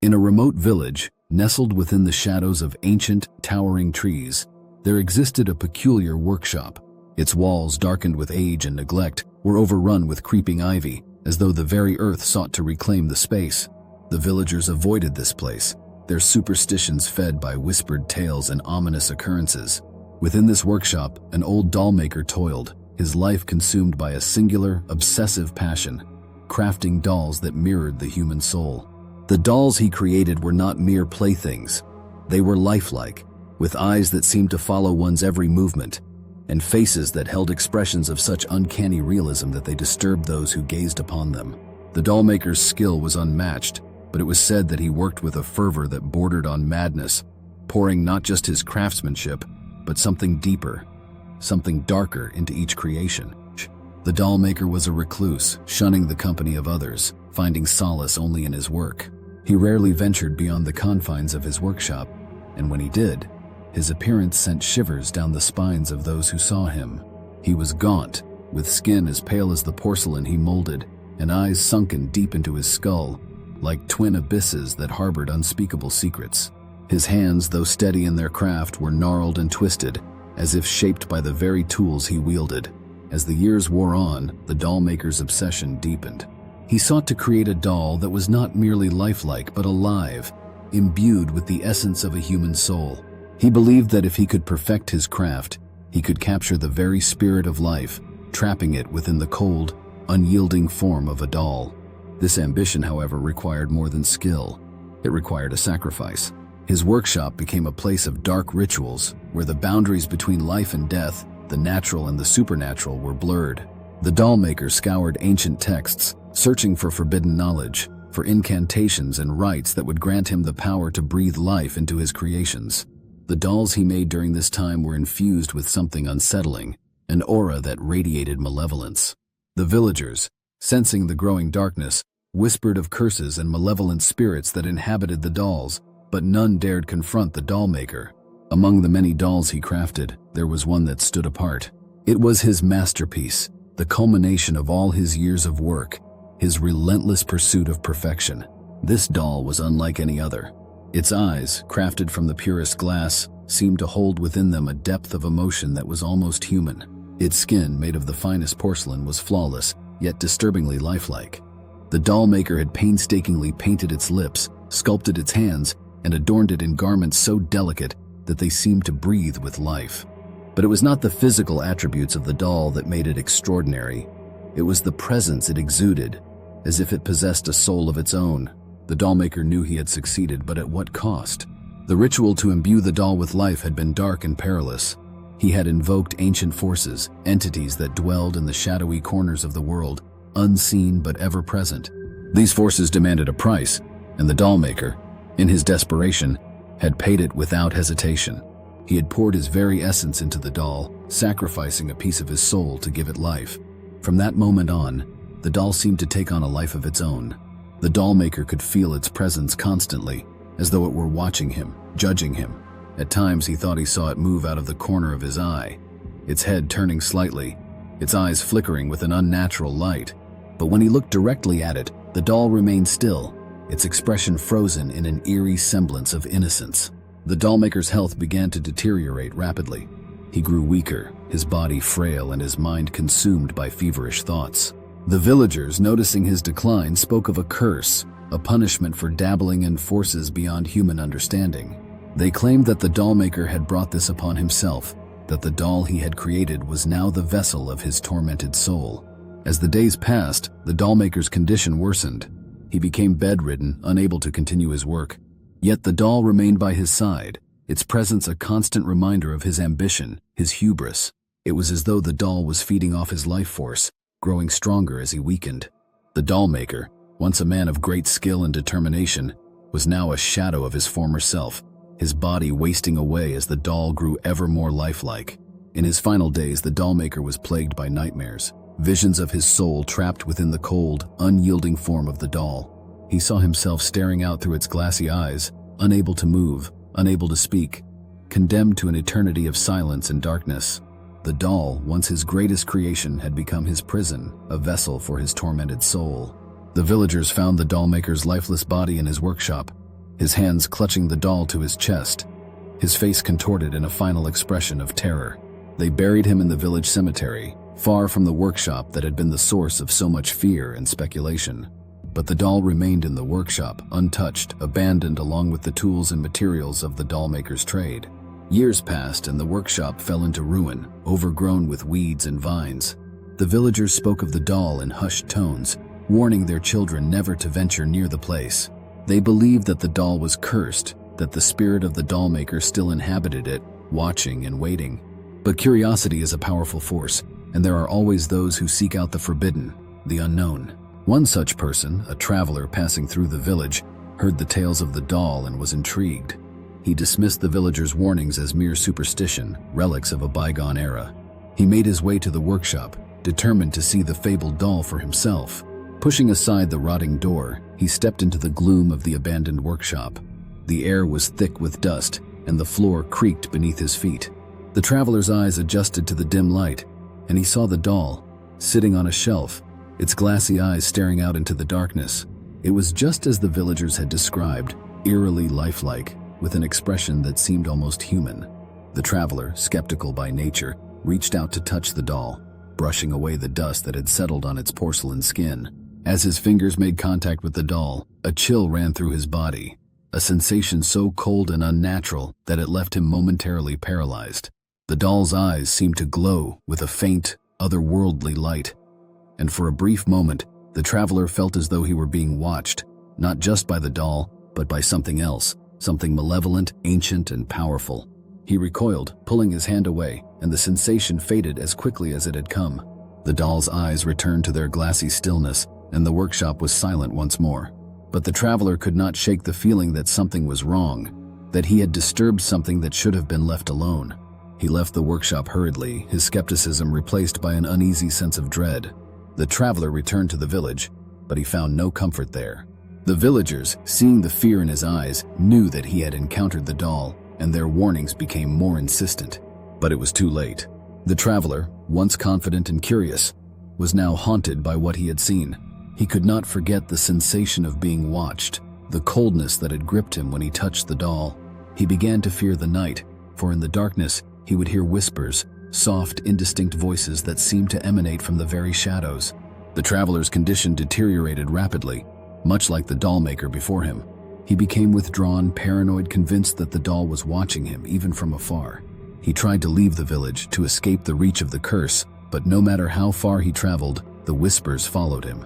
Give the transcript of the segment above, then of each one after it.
In a remote village, nestled within the shadows of ancient, towering trees, there existed a peculiar workshop. Its walls, darkened with age and neglect, were overrun with creeping ivy, as though the very earth sought to reclaim the space. The villagers avoided this place, their superstitions fed by whispered tales and ominous occurrences. Within this workshop, an old dollmaker toiled, his life consumed by a singular, obsessive passion, crafting dolls that mirrored the human soul. The dolls he created were not mere playthings. They were lifelike, with eyes that seemed to follow one's every movement, and faces that held expressions of such uncanny realism that they disturbed those who gazed upon them. The dollmaker's skill was unmatched, but it was said that he worked with a fervor that bordered on madness, pouring not just his craftsmanship, but something deeper, something darker into each creation. The dollmaker was a recluse, shunning the company of others, finding solace only in his work. He rarely ventured beyond the confines of his workshop, and when he did, his appearance sent shivers down the spines of those who saw him. He was gaunt, with skin as pale as the porcelain he molded, and eyes sunken deep into his skull, like twin abysses that harbored unspeakable secrets. His hands, though steady in their craft, were gnarled and twisted, as if shaped by the very tools he wielded. As the years wore on, the dollmaker's obsession deepened. He sought to create a doll that was not merely lifelike but alive, imbued with the essence of a human soul. He believed that if he could perfect his craft, he could capture the very spirit of life, trapping it within the cold, unyielding form of a doll. This ambition, however, required more than skill. It required a sacrifice. His workshop became a place of dark rituals, where the boundaries between life and death, the natural and the supernatural, were blurred. The dollmaker scoured ancient texts, searching for forbidden knowledge, for incantations and rites that would grant him the power to breathe life into his creations. The dolls he made during this time were infused with something unsettling, an aura that radiated malevolence. The villagers, sensing the growing darkness, whispered of curses and malevolent spirits that inhabited the dolls, but none dared confront the dollmaker. Among the many dolls he crafted, there was one that stood apart. It was his masterpiece, the culmination of all his years of work, his relentless pursuit of perfection. This doll was unlike any other. Its eyes, crafted from the purest glass, seemed to hold within them a depth of emotion that was almost human. Its skin, made of the finest porcelain, was flawless, yet disturbingly lifelike. The dollmaker had painstakingly painted its lips, sculpted its hands, and adorned it in garments so delicate that they seemed to breathe with life. But it was not the physical attributes of the doll that made it extraordinary. It was the presence it exuded, as if it possessed a soul of its own. The dollmaker knew he had succeeded, but at what cost? The ritual to imbue the doll with life had been dark and perilous. He had invoked ancient forces, entities that dwelled in the shadowy corners of the world, unseen but ever present. These forces demanded a price, and the dollmaker, in his desperation, had paid it without hesitation. He had poured his very essence into the doll, sacrificing a piece of his soul to give it life. From that moment on, the doll seemed to take on a life of its own. The dollmaker could feel its presence constantly, as though it were watching him, judging him. At times he thought he saw it move out of the corner of his eye, its head turning slightly, its eyes flickering with an unnatural light. But when he looked directly at it, the doll remained still, its expression frozen in an eerie semblance of innocence. The dollmaker's health began to deteriorate rapidly. He grew weaker, his body frail and his mind consumed by feverish thoughts. The villagers, noticing his decline, spoke of a curse, a punishment for dabbling in forces beyond human understanding. They claimed that the dollmaker had brought this upon himself, that the doll he had created was now the vessel of his tormented soul. As the days passed, the dollmaker's condition worsened. He became bedridden, unable to continue his work. Yet the doll remained by his side, its presence a constant reminder of his ambition, his hubris. It was as though the doll was feeding off his life force, growing stronger as he weakened. The dollmaker, once a man of great skill and determination, was now a shadow of his former self, his body wasting away as the doll grew ever more lifelike. In his final days, the dollmaker was plagued by nightmares, visions of his soul trapped within the cold, unyielding form of the doll. He saw himself staring out through its glassy eyes, unable to move, unable to speak, condemned to an eternity of silence and darkness. The doll, once his greatest creation, had become his prison, a vessel for his tormented soul. The villagers found the dollmaker's lifeless body in his workshop. his hands clutching the doll to his chest, his face contorted in a final expression of terror. They buried him in the village cemetery, far from the workshop that had been the source of so much fear and speculation. But the doll remained in the workshop, untouched, abandoned along with the tools and materials of the dollmaker's trade. Years passed and the workshop fell into ruin, overgrown with weeds and vines. The villagers spoke of the doll in hushed tones, warning their children never to venture near the place. They believed that the doll was cursed, that the spirit of the dollmaker still inhabited it, watching and waiting. But curiosity is a powerful force, and there are always those who seek out the forbidden, the unknown. One such person, a traveler passing through the village, heard the tales of the doll and was intrigued. He dismissed the villagers' warnings as mere superstition, relics of a bygone era. He made his way to the workshop, determined to see the fabled doll for himself. Pushing aside the rotting door, he stepped into the gloom of the abandoned workshop. The air was thick with dust, and the floor creaked beneath his feet. The traveler's eyes adjusted to the dim light, and he saw the doll, sitting on a shelf, its glassy eyes staring out into the darkness. It was just as the villagers had described, eerily lifelike, with an expression that seemed almost human. The traveler, skeptical by nature, reached out to touch the doll, brushing away the dust that had settled on its porcelain skin. As his fingers made contact with the doll, a chill ran through his body, a sensation so cold and unnatural that it left him momentarily paralyzed. The doll's eyes seemed to glow with a faint, otherworldly light, and for a brief moment, the traveler felt as though he were being watched, not just by the doll, but by something else, something malevolent, ancient, and powerful. He recoiled, pulling his hand away, and the sensation faded as quickly as it had come. The doll's eyes returned to their glassy stillness, and the workshop was silent once more. But the traveler could not shake the feeling that something was wrong, that he had disturbed something that should have been left alone. He left the workshop hurriedly, his skepticism replaced by an uneasy sense of dread. The traveler returned to the village, but he found no comfort there. The villagers, seeing the fear in his eyes, knew that he had encountered the doll, and their warnings became more insistent. But it was too late. The traveler, once confident and curious, was now haunted by what he had seen. He could not forget the sensation of being watched, the coldness that had gripped him when he touched the doll. He began to fear the night, for in the darkness, he would hear whispers, soft, indistinct voices that seemed to emanate from the very shadows. The traveler's condition deteriorated rapidly, much like the dollmaker before him. He became withdrawn, paranoid, convinced that the doll was watching him, even from afar. He tried to leave the village, to escape the reach of the curse, but no matter how far he traveled, the whispers followed him.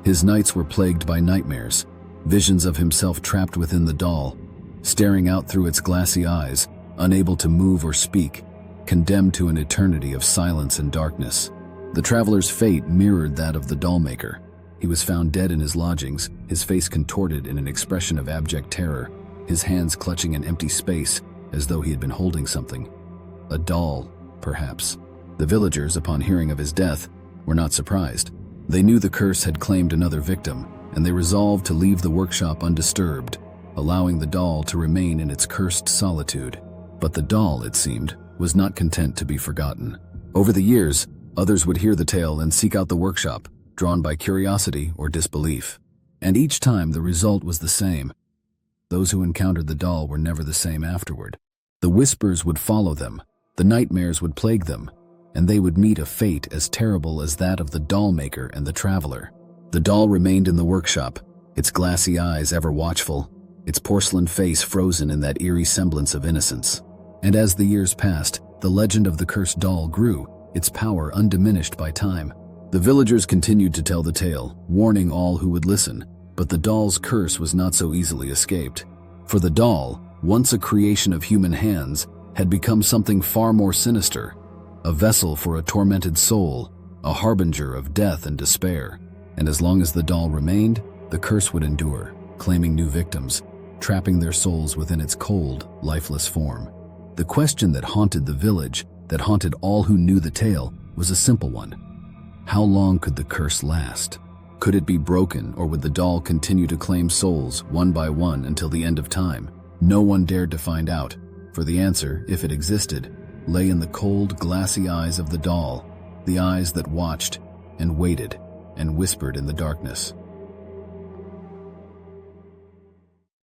His nights were plagued by nightmares, visions of himself trapped within the doll, staring out through its glassy eyes, unable to move or speak, condemned to an eternity of silence and darkness. The traveler's fate mirrored that of the dollmaker. He was found dead in his lodgings, his face contorted in an expression of abject terror, his hands clutching an empty space as though he had been holding something. A doll, perhaps. The villagers, upon hearing of his death, were not surprised. They knew the curse had claimed another victim, and they resolved to leave the workshop undisturbed, allowing the doll to remain in its cursed solitude. But the doll, it seemed, was not content to be forgotten. Over the years, others would hear the tale and seek out the workshop, drawn by curiosity or disbelief. And each time the result was the same. Those who encountered the doll were never the same afterward. The whispers would follow them, the nightmares would plague them, and they would meet a fate as terrible as that of the dollmaker and the traveler. The doll remained in the workshop, its glassy eyes ever watchful, its porcelain face frozen in that eerie semblance of innocence. And as the years passed, the legend of the cursed doll grew, its power undiminished by time. The villagers continued to tell the tale, warning all who would listen, but the doll's curse was not so easily escaped. For the doll, once a creation of human hands, had become something far more sinister, a vessel for a tormented soul, a harbinger of death and despair. And as long as the doll remained, the curse would endure, claiming new victims, trapping their souls within its cold, lifeless form. The question that haunted the village, that haunted all who knew the tale, was a simple one. How long could the curse last? Could it be broken, or would the doll continue to claim souls, one by one, until the end of time? No one dared to find out, for the answer, if it existed, lay in the cold, glassy eyes of the doll, the eyes that watched and waited and whispered in the darkness.